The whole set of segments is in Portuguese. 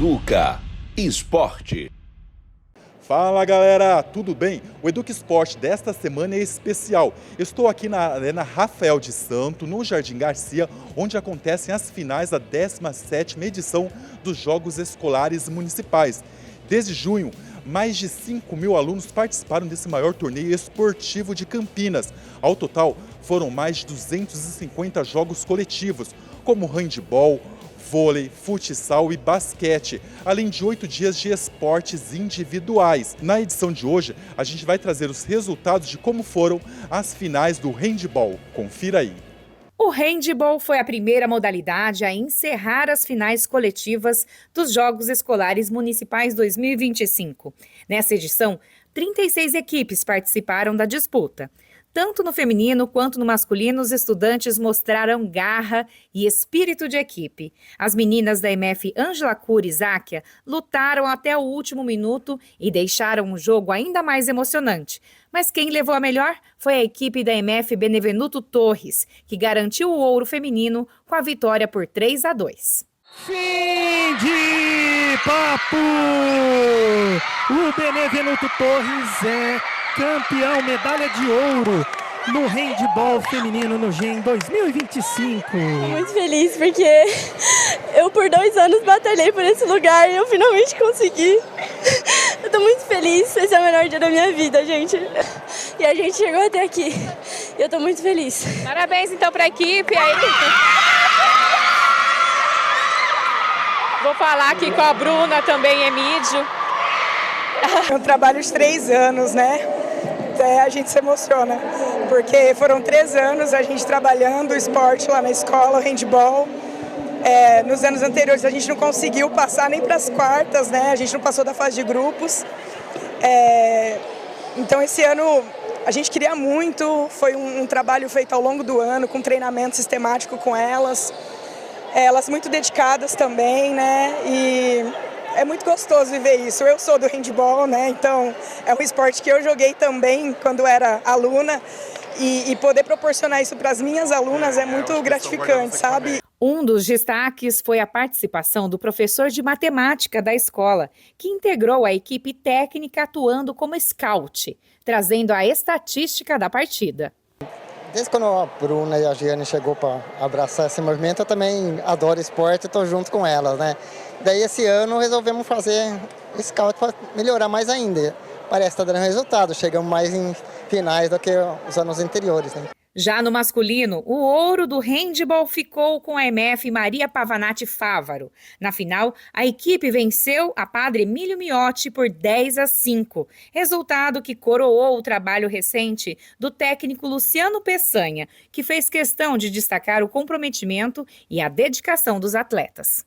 Educa Esporte. Fala galera, tudo bem? O Educa Esporte desta semana é especial. Estou aqui na Arena Rafael de Santo, no Jardim Garcia, onde acontecem as finais da 17ª edição dos Jogos Escolares Municipais. Desde junho, mais de 5.000 alunos participaram desse maior torneio esportivo de Campinas. Ao total, foram mais de 250 jogos coletivos, como handebol, vôlei, futsal e basquete, além de 8 dias de esportes individuais. Na edição de hoje, a gente vai trazer os resultados de como foram as finais do handebol. Confira aí. O handebol foi a primeira modalidade a encerrar as finais coletivas dos Jogos Escolares Municipais 2025. Nessa edição, 36 equipes participaram da disputa. Tanto no feminino quanto no masculino, os estudantes mostraram garra e espírito de equipe. As meninas da MF Ângela Cura e Záquia lutaram até o último minuto e deixaram o jogo ainda mais emocionante. Mas quem levou a melhor foi a equipe da MF Benevenuto Torres, que garantiu o ouro feminino com a vitória por 3-2. Fim de papo! O Benevenuto Torres é campeão, medalha de ouro no handebol feminino no GEM 2025. Estou muito feliz porque eu por 2 anos batalhei por esse lugar e eu finalmente consegui. Eu estou muito feliz, esse é o melhor dia da minha vida, gente. E a gente chegou até aqui. Eu estou muito feliz. Parabéns então para a equipe aí. Vou falar aqui com a Bruna, também Emídio. É um trabalho de 3 anos, né? Até a gente se emociona, porque foram 3 anos a gente trabalhando o esporte lá na escola, o handebol. Nos anos anteriores a gente não conseguiu passar nem para as quartas, né? A gente não passou da fase de grupos. Então esse ano a gente queria muito, foi um trabalho feito ao longo do ano, com treinamento sistemático com elas. Elas muito dedicadas também, né? E é muito gostoso viver isso. Eu sou do handebol, né? Então é um esporte que eu joguei também quando era aluna e poder proporcionar isso para as minhas alunas é muito gratificante, sabe? Um dos destaques foi a participação do professor de matemática da escola, que integrou a equipe técnica atuando como scout, trazendo a estatística da partida. Desde quando a Bruna e a Giane chegou para abraçar esse movimento, eu também adoro esporte e estou junto com elas, né? Daí esse ano resolvemos fazer scout para melhorar mais ainda. Parece que está dando resultado, chegamos mais em finais do que os anos anteriores, né? Já no masculino, o ouro do handebol ficou com a MF Maria Pavanati Fávaro. Na final, a equipe venceu a Padre Emílio Miotti por 10-5, resultado que coroou o trabalho recente do técnico Luciano Peçanha, que fez questão de destacar o comprometimento e a dedicação dos atletas.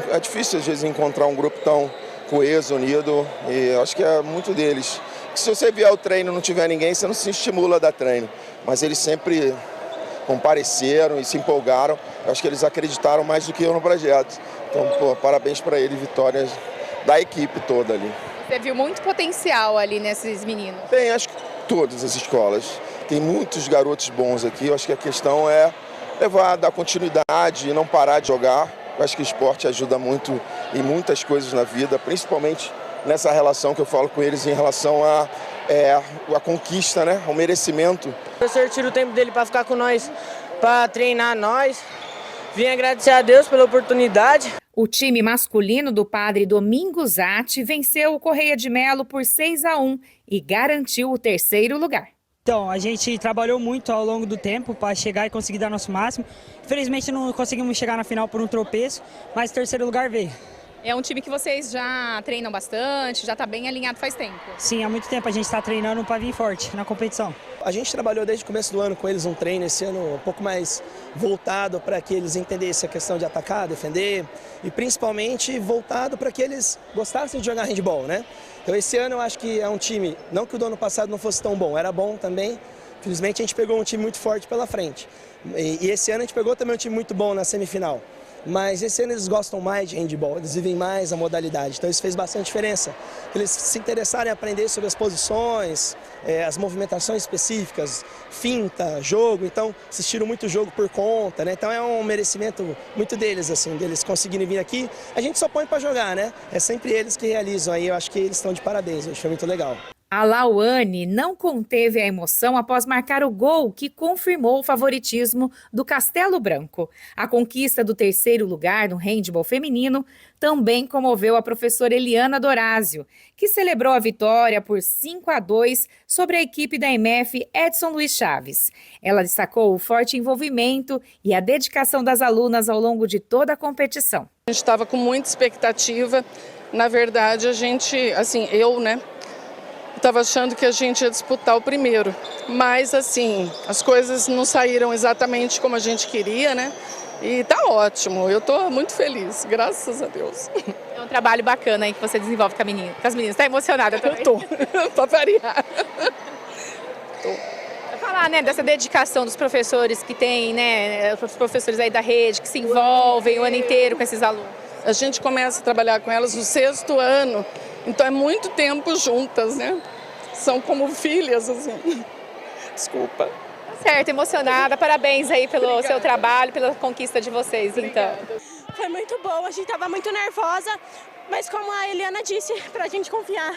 É difícil às vezes encontrar um grupo tão coeso, unido, e acho que é muito deles. Se você vier ao treino e não tiver ninguém, você não se estimula a dar treino. Mas eles sempre compareceram e se empolgaram. Eu acho que eles acreditaram mais do que eu no projeto. Então, parabéns para eles, vitórias da equipe toda ali. Você viu muito potencial ali nesses meninos? Tem, acho que todas as escolas. Tem muitos garotos bons aqui. Eu acho que a questão é dar continuidade e não parar de jogar. Eu acho que o esporte ajuda muito em muitas coisas na vida, principalmente nessa relação que eu falo com eles em relação a conquista, né? O merecimento. O professor tira o tempo dele para ficar com nós, para treinar nós. Vim agradecer a Deus pela oportunidade. O time masculino do Padre Domingos Zatti venceu o Correia de Melo por 6-1 e garantiu o 3º lugar. Então, a gente trabalhou muito ao longo do tempo para chegar e conseguir dar nosso máximo. Infelizmente não conseguimos chegar na final por um tropeço, mas o 3º lugar veio. É um time que vocês já treinam bastante, já está bem alinhado faz tempo. Sim, há muito tempo a gente está treinando para vir forte na competição. A gente trabalhou desde o começo do ano com eles um treino, esse ano um pouco mais voltado para que eles entendessem a questão de atacar, defender e principalmente voltado para que eles gostassem de jogar handebol, né? Então esse ano eu acho que é um time, não que o do ano passado não fosse tão bom, era bom também. Infelizmente a gente pegou um time muito forte pela frente. E esse ano a gente pegou também um time muito bom na semifinal. mas esse ano eles gostam mais de handebol, eles vivem mais a modalidade, então isso fez bastante diferença. Eles se interessaram em aprender sobre as posições, as movimentações específicas, finta, jogo, então assistiram muito jogo por conta, né? Então é um merecimento muito deles, assim, deles conseguirem vir aqui. A gente só põe para jogar, né? É sempre eles que realizam, aí eu acho que eles estão de parabéns, hoje foi muito legal. A Lauane não conteve a emoção após marcar o gol que confirmou o favoritismo do Castelo Branco. A conquista do 3º lugar no handebol feminino também comoveu a professora Eliana Dorásio, que celebrou a vitória por 5-2 sobre a equipe da MF Edson Luiz Chaves. Ela destacou o forte envolvimento e a dedicação das alunas ao longo de toda a competição. A gente estava com muita expectativa. Na verdade, eu estava achando que a gente ia disputar o primeiro, mas assim, as coisas não saíram exatamente como a gente queria, né? E tá ótimo, eu tô muito feliz, graças a Deus. É um trabalho bacana aí que você desenvolve com as meninas. Tá emocionada também? Eu tô, pra variar. Pra falar, né, dessa dedicação dos professores que tem, né, os professores aí da rede que se envolvem o ano inteiro com esses alunos. A gente começa a trabalhar com elas no 6º ano, então é muito tempo juntas, né? São como filhas, assim. Desculpa. Tá certo, emocionada. Parabéns aí pelo seu trabalho, pela conquista de vocês, então. Foi muito bom, a gente estava muito nervosa, mas como a Eliana disse, pra gente confiar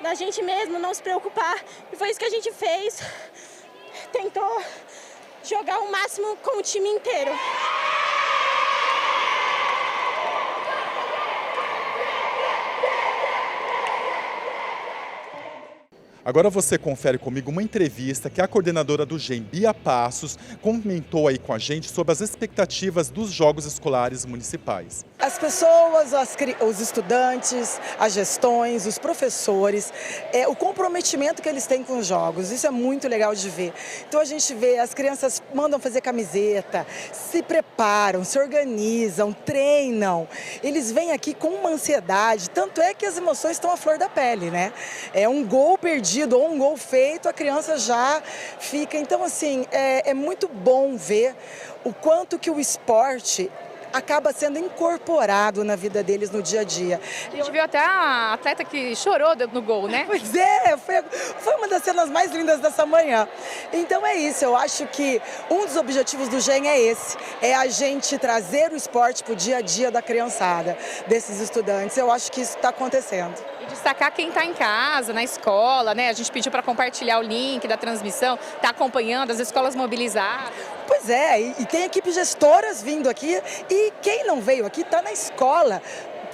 na gente mesmo, não se preocupar. E foi isso que a gente fez. Tentou jogar o máximo com o time inteiro. Agora você confere comigo uma entrevista que a coordenadora do GEM, Bia Passos, comentou aí com a gente sobre as expectativas dos Jogos Escolares Municipais. As pessoas, os estudantes, as gestões, os professores, o comprometimento que eles têm com os jogos, isso é muito legal de ver. Então a gente vê, as crianças mandam fazer camiseta, se preparam, se organizam, treinam. Eles vêm aqui com uma ansiedade, tanto é que as emoções estão à flor da pele, né? É um gol perdido ou um gol feito, a criança já fica. Então, assim, é muito bom ver o quanto que o esporte acaba sendo incorporado na vida deles no dia a dia. A gente viu até a atleta que chorou no gol, né? Pois é, foi uma das cenas mais lindas dessa manhã. Então é isso, eu acho que um dos objetivos do GEM é esse, é a gente trazer o esporte para o dia a dia da criançada, desses estudantes. Eu acho que isso está acontecendo. E destacar quem está em casa, na escola, né? A gente pediu para compartilhar o link da transmissão, está acompanhando, as escolas mobilizadas. Pois é, e tem equipes gestoras vindo aqui, e quem não veio aqui está na escola,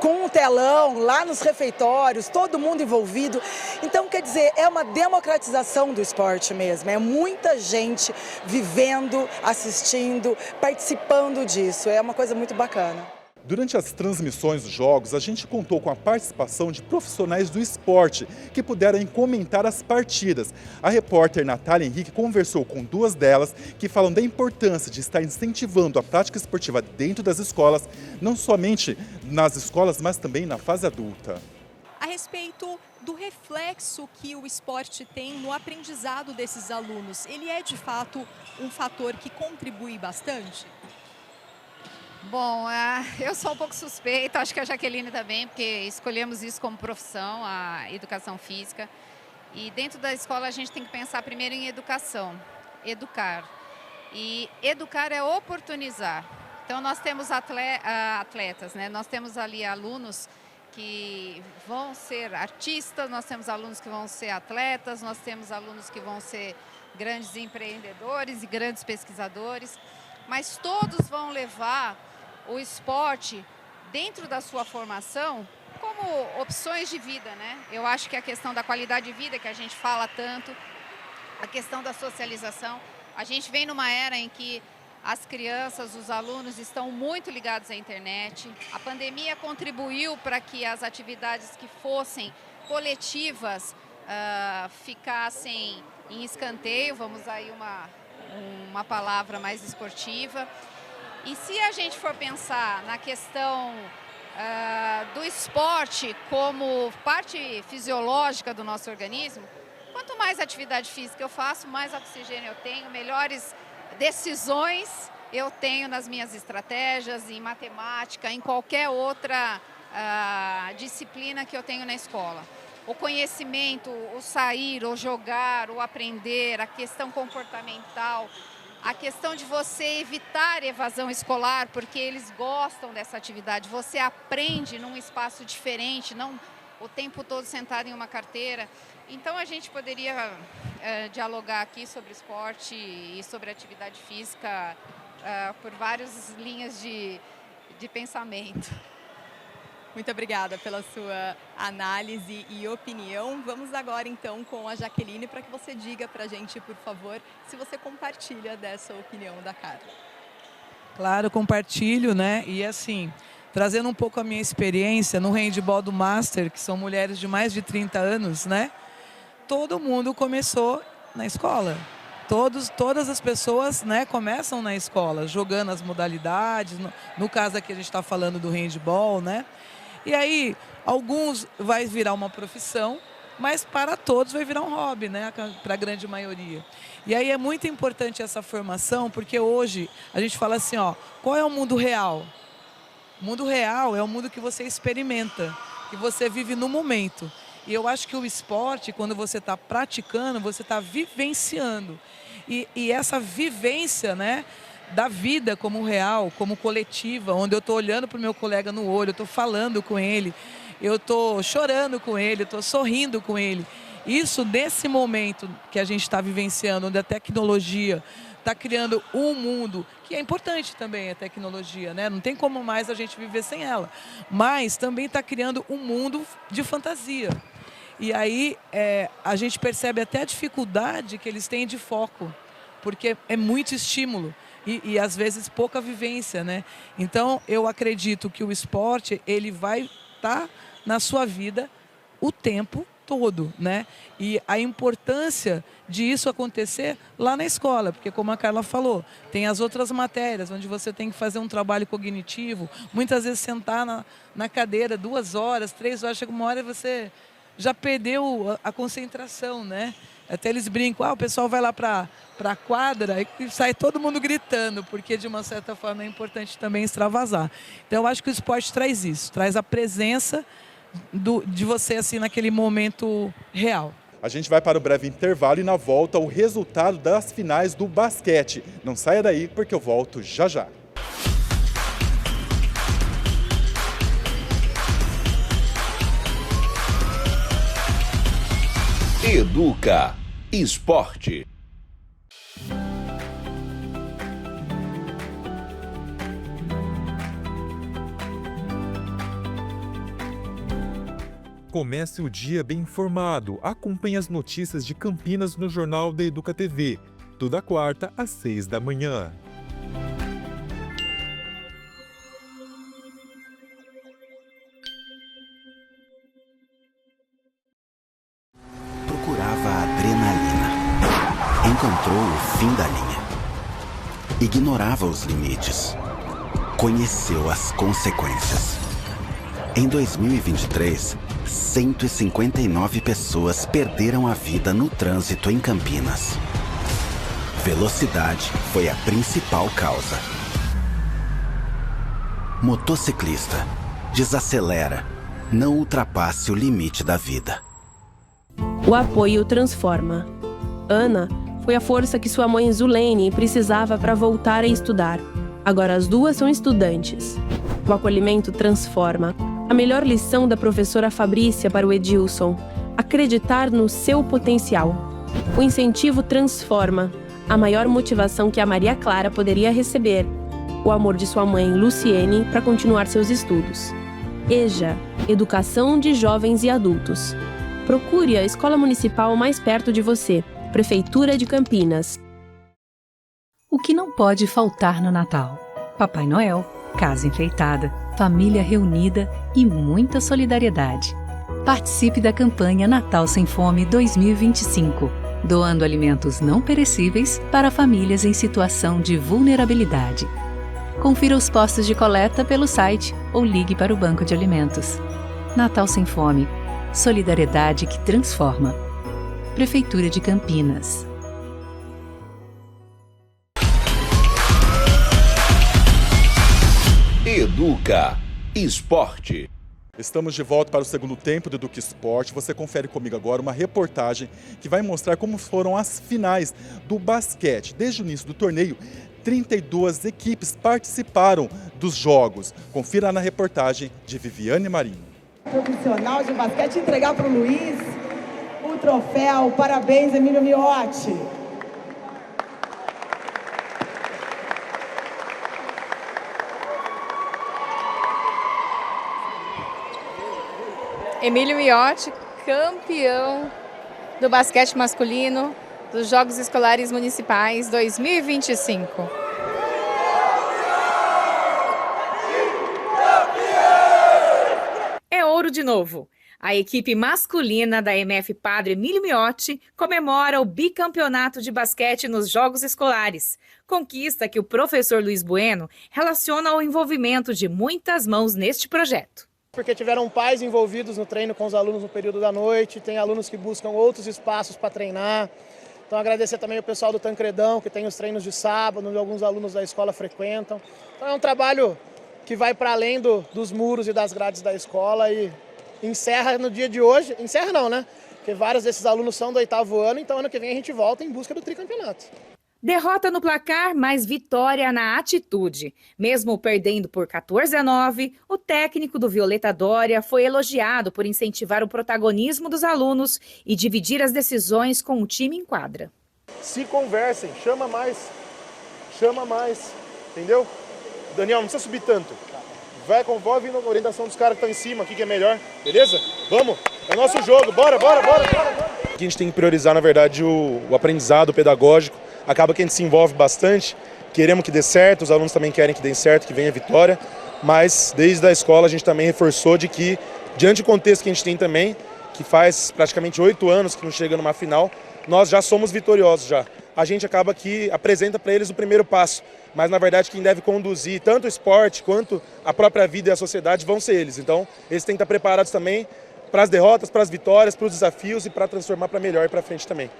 com um telão, lá nos refeitórios, todo mundo envolvido. Então, quer dizer, é uma democratização do esporte mesmo, é muita gente vivendo, assistindo, participando disso, é uma coisa muito bacana. Durante as transmissões dos jogos, a gente contou com a participação de profissionais do esporte que puderam comentar as partidas. A repórter Natália Henrique conversou com 2 delas que falam da importância de estar incentivando a prática esportiva dentro das escolas, não somente nas escolas, mas também na fase adulta. A respeito do reflexo que o esporte tem no aprendizado desses alunos, ele é de fato um fator que contribui bastante? Bom, eu sou um pouco suspeita, acho que a Jaqueline também, porque escolhemos isso como profissão, a educação física. E dentro da escola a gente tem que pensar primeiro em educação, educar. E educar é oportunizar. Então nós temos atletas, né? Nós temos ali alunos que vão ser artistas, nós temos alunos que vão ser atletas, nós temos alunos que vão ser grandes empreendedores e grandes pesquisadores, mas todos vão levar o esporte dentro da sua formação como opções de vida, né? Eu acho que a questão da qualidade de vida que a gente fala tanto, a questão da socialização, a gente vem numa era em que as crianças, os alunos estão muito ligados à internet. A pandemia contribuiu para que as atividades que fossem coletivas ficassem em escanteio, vamos aí uma palavra mais esportiva. E se a gente for pensar na questão do esporte como parte fisiológica do nosso organismo, quanto mais atividade física eu faço, mais oxigênio eu tenho, melhores decisões eu tenho nas minhas estratégias, em matemática, em qualquer outra disciplina que eu tenho na escola. O conhecimento, o sair, o jogar, o aprender, a questão comportamental, a questão de você evitar evasão escolar, porque eles gostam dessa atividade. Você aprende num espaço diferente, não o tempo todo sentado em uma carteira. Então a gente poderia dialogar aqui sobre esporte e sobre atividade física por várias linhas de pensamento. Muito obrigada pela sua análise e opinião. Vamos agora então com a Jaqueline para que você diga para a gente, por favor, se você compartilha dessa opinião da Carla. Claro, compartilho, né? E assim, trazendo um pouco a minha experiência no handball do Master, que são mulheres de mais de 30 anos, né? Todo mundo começou na escola. Todas as pessoas, né, começam na escola, jogando as modalidades. No caso aqui a gente está falando do handball, né? E aí, alguns vai virar uma profissão, mas para todos vai virar um hobby, né? Para a grande maioria. E aí é muito importante essa formação, porque hoje a gente fala assim, ó, qual é o mundo real? O mundo real é o mundo que você experimenta, que você vive no momento. E eu acho que o esporte, quando você está praticando, você está vivenciando. E essa vivência, né, da vida como real, como coletiva, onde eu estou olhando para o meu colega no olho, eu estou falando com ele, eu estou chorando com ele, eu estou sorrindo com ele. Isso, nesse momento que a gente está vivenciando, onde a tecnologia está criando um mundo, que é importante também a tecnologia, né? Não tem como mais a gente viver sem ela. Mas também está criando um mundo de fantasia. E aí a gente percebe até a dificuldade que eles têm de foco, porque é muito estímulo e às vezes pouca vivência, né? Então eu acredito que o esporte ele vai estar na sua vida o tempo todo, né? E a importância de isso acontecer lá na escola, porque como a Carla falou, tem as outras matérias onde você tem que fazer um trabalho cognitivo, muitas vezes sentar na cadeira 2 horas, 3 horas, chega uma hora e você já perdeu a concentração, né? Até eles brincam, o pessoal vai lá para a quadra e sai todo mundo gritando, porque de uma certa forma é importante também extravasar. Então eu acho que o esporte traz isso, traz a presença de você assim naquele momento real. A gente vai para o breve intervalo e na volta o resultado das finais do basquete. Não saia daí porque eu volto já já. Educa Esporte. Comece o dia bem informado. Acompanhe as notícias de Campinas no Jornal da Educa TV. Toda quarta às 6 da manhã. Procurava a adrenalina. Encontrou o fim da linha. Ignorava os limites. Conheceu as consequências. Em 2023, 159 pessoas perderam a vida no trânsito em Campinas. Velocidade foi a principal causa. Motociclista, desacelera, não ultrapasse o limite da vida. O apoio transforma. Ana foi a força que sua mãe Zulene precisava para voltar a estudar. Agora as duas são estudantes. O acolhimento transforma. A melhor lição da professora Fabrícia para o Edilson: acreditar no seu potencial. O incentivo transforma. A maior motivação que a Maria Clara poderia receber: o amor de sua mãe Luciene para continuar seus estudos. EJA, Educação de Jovens e Adultos. Procure a escola municipal mais perto de você. Prefeitura de Campinas. O que não pode faltar no Natal? Papai Noel, casa enfeitada, família reunida e muita solidariedade. Participe da campanha Natal Sem Fome 2025, doando alimentos não perecíveis para famílias em situação de vulnerabilidade. Confira os postos de coleta pelo site ou ligue para o Banco de Alimentos. Natal Sem Fome. Solidariedade que transforma. Prefeitura de Campinas. Educa Esporte. Estamos de volta para o segundo tempo do Educa Esporte. Você confere comigo agora uma reportagem que vai mostrar como foram as finais do basquete. Desde o início do torneio, 32 equipes participaram dos jogos. Confira na reportagem de Viviane Marinho. Profissional de basquete, entregar para o Luiz o troféu. Parabéns, Emílio Miotti. Emílio Miotti, campeão do basquete masculino dos Jogos Escolares Municipais 2025. É ouro de novo. A equipe masculina da MF Padre Emílio Miotti comemora o bicampeonato de basquete nos Jogos Escolares, conquista que o professor Luiz Bueno relaciona ao envolvimento de muitas mãos neste projeto. Porque tiveram pais envolvidos no treino com os alunos no período da noite, tem alunos que buscam outros espaços para treinar. Então agradecer também o pessoal do Tancredão, que tem os treinos de sábado, onde alguns alunos da escola frequentam. Então é um trabalho que vai para além dos muros e das grades da escola e encerra no dia de hoje. Encerra não, né? Porque vários desses alunos são do 8º ano, então ano que vem a gente volta em busca do tricampeonato. Derrota no placar, mas vitória na atitude. Mesmo perdendo por 14-9, o técnico do Violeta Dória foi elogiado por incentivar o protagonismo dos alunos e dividir as decisões com o time em quadra. Se conversem, chama mais, entendeu? Daniel, não precisa subir tanto. Vai ouvindo a orientação dos caras que estão em cima aqui, que é melhor, beleza? Vamos, é nosso jogo, bora. Aqui a gente tem que priorizar, na verdade, o aprendizado pedagógico. Acaba que a gente se envolve bastante, queremos que dê certo, os alunos também querem que dê certo, que venha a vitória, mas desde a escola a gente também reforçou de que, diante do contexto que a gente tem também, que faz praticamente 8 anos que não chega numa final, nós já somos vitoriosos já. A gente acaba que apresenta para eles o primeiro passo, mas na verdade quem deve conduzir tanto o esporte quanto a própria vida e a sociedade vão ser eles. Então eles têm que estar preparados também para as derrotas, para as vitórias, para os desafios e para transformar para melhor e para frente também.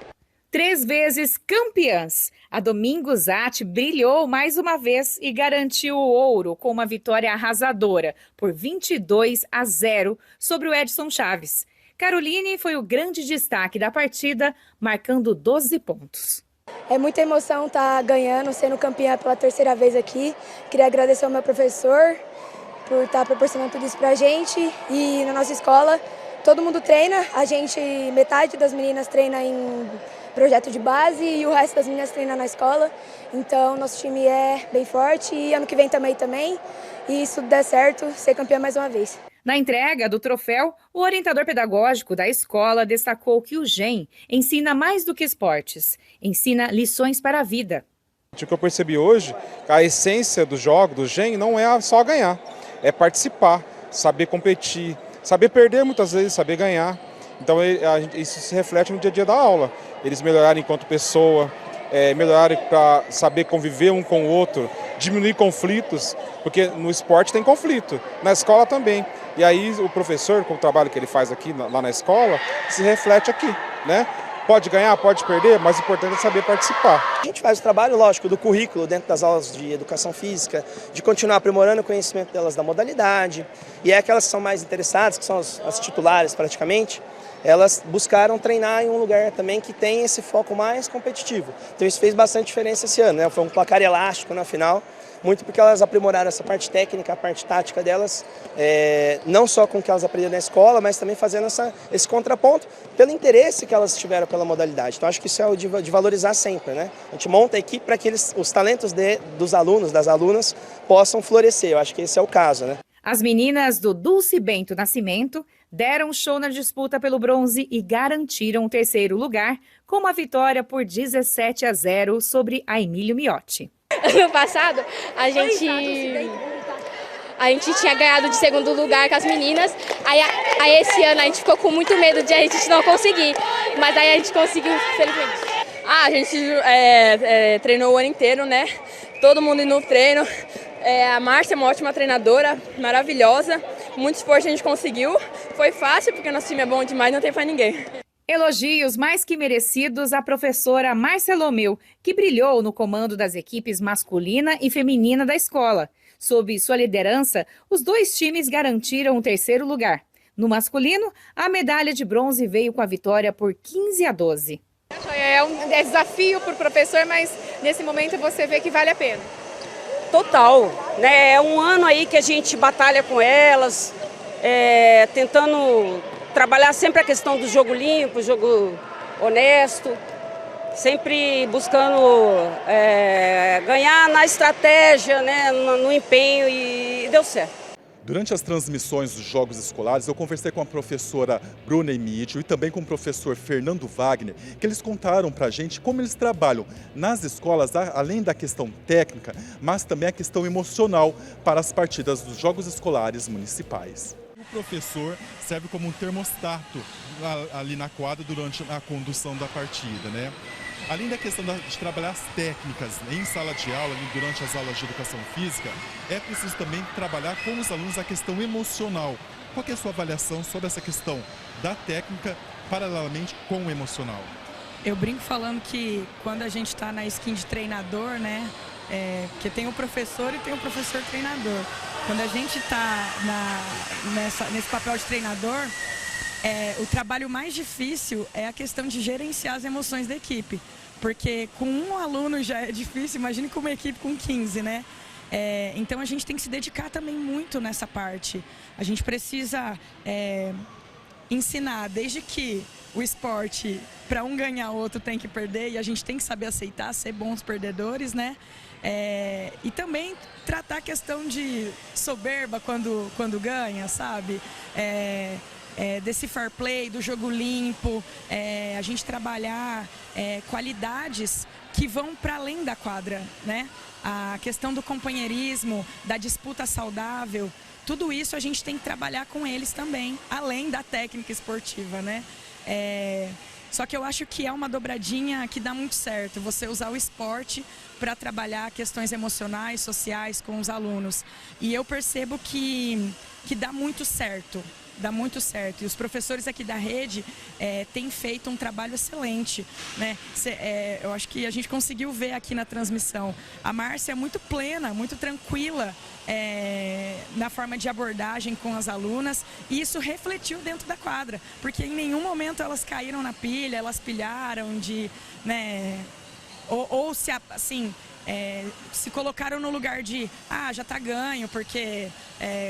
3 vezes campeãs, a Domingos Atti brilhou mais uma vez e garantiu o ouro com uma vitória arrasadora por 22-0 sobre o Edson Chaves. Caroline foi o grande destaque da partida, marcando 12 pontos. É muita emoção estar ganhando, sendo campeã pela 3ª vez aqui. Queria agradecer ao meu professor por estar proporcionando tudo isso pra gente. E na nossa escola, todo mundo treina, metade das meninas treina em projeto de base e o resto das meninas treina na escola. Então, nosso time é bem forte e ano que vem também. E se tudo der certo, ser campeã mais uma vez. Na entrega do troféu, o orientador pedagógico da escola destacou que o GEM ensina mais do que esportes, ensina lições para a vida. O que eu percebi hoje, a essência do jogo, do GEM, não é só ganhar, é participar, saber competir, saber perder muitas vezes, saber ganhar. Então isso se reflete no dia a dia da aula. Eles melhorarem enquanto pessoa, melhorarem para saber conviver um com o outro, diminuir conflitos, porque no esporte tem conflito, na escola também. E aí o professor, com o trabalho que ele faz aqui lá na escola, se reflete aqui, né? Pode ganhar, pode perder, mas o importante é saber participar. A gente faz o trabalho, lógico, do currículo dentro das aulas de educação física, de continuar aprimorando o conhecimento delas da modalidade. E é aquelas que são mais interessadas, que são as titulares praticamente, elas buscaram treinar em um lugar também que tem esse foco mais competitivo. Então isso fez bastante diferença esse ano, né? Foi um placar elástico na final, muito porque elas aprimoraram essa parte técnica, a parte tática delas, não só com o que elas aprenderam na escola, mas também fazendo esse contraponto pelo interesse que elas tiveram pela modalidade. Então acho que isso é o de valorizar sempre, né? A gente monta a equipe para que os talentos dos alunos, das alunas, possam florescer. Eu acho que esse é o caso, né? As meninas do Dulce Bento Nascimento deram show na disputa pelo bronze e garantiram o 3º lugar com uma vitória por 17-0 sobre a Emílio Miotti. Ano passado, a gente tinha ganhado de 2º lugar com as meninas, aí esse ano a gente ficou com muito medo de a gente não conseguir, mas aí a gente conseguiu, felizmente. A gente treinou o ano inteiro, né? Todo mundo indo no treino. A Márcia é uma ótima treinadora, maravilhosa. Muito esforço a gente conseguiu. Foi fácil, porque nosso time é bom demais, não tem pra ninguém. Elogios mais que merecidos à professora Márcia Lomeu, que brilhou no comando das equipes masculina e feminina da escola. Sob sua liderança, os 2 times garantiram o 3º lugar. No masculino, a medalha de bronze veio com a vitória por 15-12. É um desafio para o professor, mas nesse momento você vê que vale a pena. Total, né? É um ano aí que a gente batalha com elas, tentando trabalhar sempre a questão do jogo limpo, jogo honesto, sempre buscando ganhar na estratégia, né? No empenho, e deu certo. Durante as transmissões dos Jogos Escolares, eu conversei com a professora Bruna Emídio e também com o professor Fernando Wagner, que eles contaram para a gente como eles trabalham nas escolas, além da questão técnica, mas também a questão emocional para as partidas dos Jogos Escolares municipais. O professor serve como um termostato ali na quadra durante a condução da partida, né? Além da questão de trabalhar as técnicas em sala de aula, durante as aulas de educação física, é preciso também trabalhar com os alunos a questão emocional. Qual que é a sua avaliação sobre essa questão da técnica paralelamente com o emocional? Eu brinco falando que quando a gente está na skin de treinador, né? Porque tem o professor e tem o professor treinador. Quando a gente está nesse papel de treinador, o trabalho mais difícil é a questão de gerenciar as emoções da equipe. Porque com um aluno já é difícil, imagine com uma equipe com 15, né? Então a gente tem que se dedicar também muito nessa parte. A gente precisa ensinar desde que o esporte, para um ganhar, o outro tem que perder, e a gente tem que saber aceitar, ser bons perdedores, né? E também tratar a questão de soberba quando ganha, sabe? Desse fair play, do jogo limpo, a gente trabalhar qualidades que vão para além da quadra, né? A questão do companheirismo, da disputa saudável, tudo isso a gente tem que trabalhar com eles também, além da técnica esportiva, né? Só que eu acho que é uma dobradinha que dá muito certo, você usar o esporte para trabalhar questões emocionais, sociais com os alunos. E eu percebo que dá muito certo. Dá muito certo. E os professores aqui da rede têm feito um trabalho excelente, né? Eu acho que a gente conseguiu ver aqui na transmissão. A Márcia é muito plena, muito tranquila na forma de abordagem com as alunas, e isso refletiu dentro da quadra, porque em nenhum momento elas caíram na pilha, elas pilharam né? Ou se assim... se colocaram no lugar de já tá ganho porque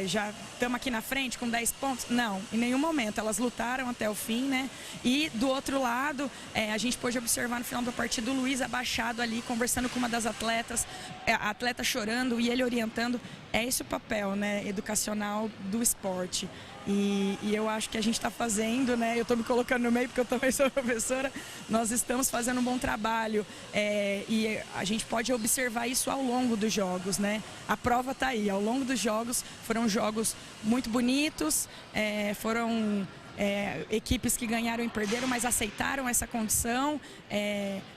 já estamos aqui na frente com 10 pontos. Não, em nenhum momento. Elas lutaram até o fim, né? E do outro lado, a gente pôde observar no final da partida o Luiz abaixado ali, conversando com uma das atletas, a atleta chorando e ele orientando. É esse o papel, né, educacional do esporte. E eu acho que a gente está fazendo, né? Eu estou me colocando no meio porque eu também sou professora. Nós estamos fazendo um bom trabalho e a gente pode observar isso ao longo dos jogos, né? A prova está aí. Ao longo dos jogos foram jogos muito bonitos, foram equipes que ganharam e perderam, mas aceitaram essa condição,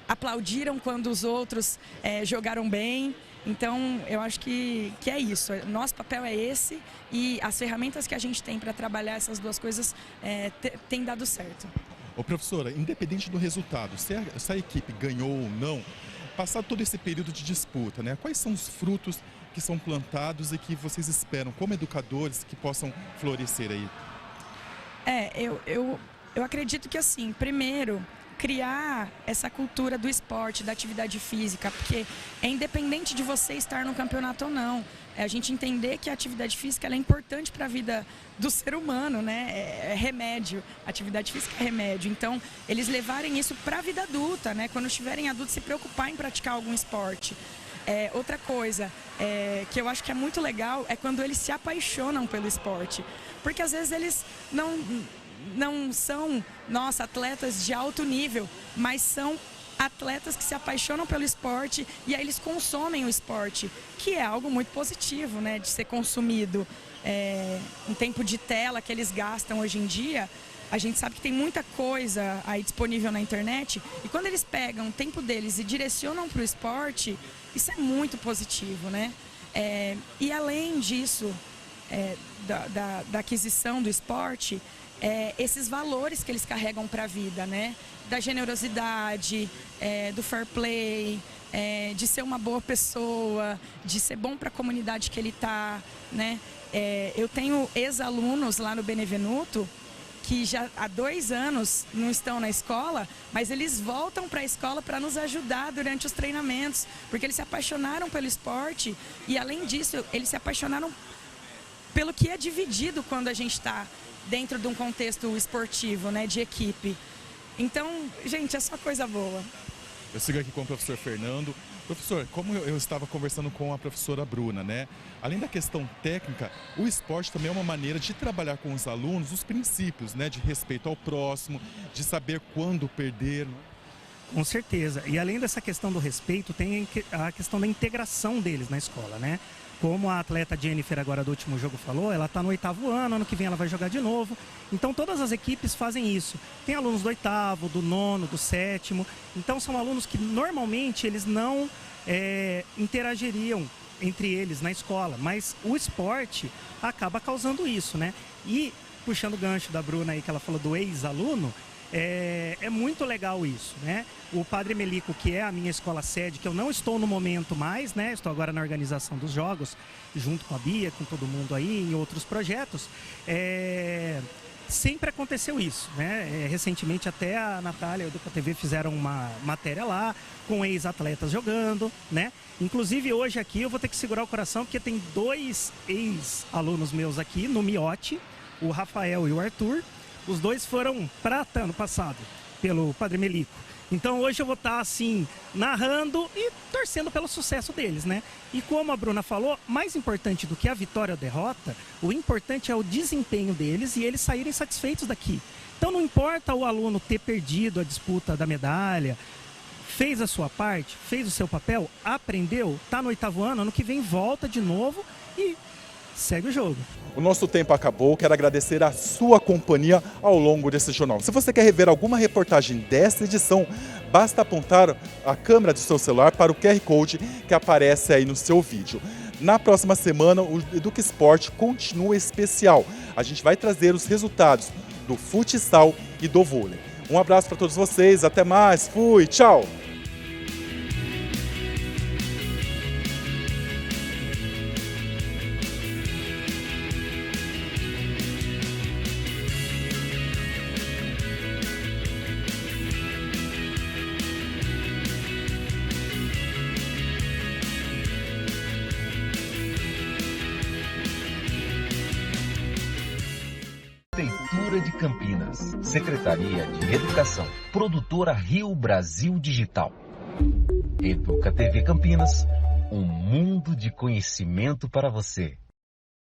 aplaudiram quando os outros jogaram bem. Então, eu acho que é isso. Nosso papel é esse e as ferramentas que a gente tem para trabalhar essas duas coisas tem dado certo. Ô, professora, independente do resultado, se a equipe ganhou ou não, passado todo esse período de disputa, né, quais são os frutos que são plantados e que vocês esperam como educadores que possam florescer aí? Eu acredito que, assim, primeiro, criar essa cultura do esporte, da atividade física, porque é independente de você estar no campeonato ou não. A gente entender que a atividade física ela é importante para a vida do ser humano, né? É remédio, atividade física é remédio. Então, eles levarem isso para a vida adulta, né? Quando estiverem adultos, se preocupar em praticar algum esporte. Outra coisa que eu acho que é muito legal é quando eles se apaixonam pelo esporte. Porque às vezes eles não são, atletas de alto nível, mas são atletas que se apaixonam pelo esporte e aí eles consomem o esporte, que é algo muito positivo, né, de ser consumido. Um tempo de tela que eles gastam hoje em dia, a gente sabe que tem muita coisa aí disponível na internet, e quando eles pegam o tempo deles e direcionam para o esporte, isso é muito positivo, né? E além disso, da aquisição do esporte, esses valores que eles carregam para a vida, né? Da generosidade, do fair play, de ser uma boa pessoa, de ser bom para a comunidade que ele está, né? Eu tenho ex-alunos lá no Benevenuto que já há 2 anos não estão na escola, mas eles voltam para a escola para nos ajudar durante os treinamentos, porque eles se apaixonaram pelo esporte e, além disso, eles se apaixonaram pelo que é dividido quando a gente está dentro de um contexto esportivo, né, de equipe. Então, gente, é só coisa boa. Eu sigo aqui com o professor Fernando. Professor, como eu estava conversando com a professora Bruna, né? Além da questão técnica, o esporte também é uma maneira de trabalhar com os alunos os princípios, né? De respeito ao próximo, de saber quando perder. Com certeza. E além dessa questão do respeito, tem a questão da integração deles na escola, né? Como a atleta Jennifer agora do último jogo falou, ela está no 8º ano que vem ela vai jogar de novo. Então todas as equipes fazem isso. Tem alunos do 8º, do 9º, do 7º. Então são alunos que normalmente eles não interagiriam entre eles na escola. Mas o esporte acaba causando isso, né? E puxando o gancho da Bruna aí que ela falou do ex-aluno, é muito legal isso, né? O Padre Melico, que é a minha escola sede, que eu não estou no momento mais, né? Estou agora na organização dos jogos, junto com a Bia, com todo mundo aí, em outros projetos. Sempre aconteceu isso, né? Recentemente até a Natália e o Educa TV fizeram uma matéria lá, com ex-atletas jogando, né? Inclusive hoje aqui eu vou ter que segurar o coração, porque tem 2 ex-alunos meus aqui no Miote, o Rafael e o Arthur. Os 2 foram prata ano passado, pelo Padre Melico. Então hoje eu vou estar assim, narrando e torcendo pelo sucesso deles, né? E como a Bruna falou, mais importante do que a vitória ou a derrota, o importante é o desempenho deles e eles saírem satisfeitos daqui. Então não importa o aluno ter perdido a disputa da medalha, fez a sua parte, fez o seu papel, aprendeu, está no 8º ano que vem volta de novo e segue o jogo. O nosso tempo acabou, quero agradecer a sua companhia ao longo desse jornal. Se você quer rever alguma reportagem desta edição, basta apontar a câmera do seu celular para o QR Code que aparece aí no seu vídeo. Na próxima semana, o Educa Esporte continua especial. A gente vai trazer os resultados do futsal e do vôlei. Um abraço para todos vocês, até mais, fui, tchau! Prefeitura de Campinas, Secretaria de Educação, Produtora Rio Brasil Digital. Educa TV Campinas, um mundo de conhecimento para você.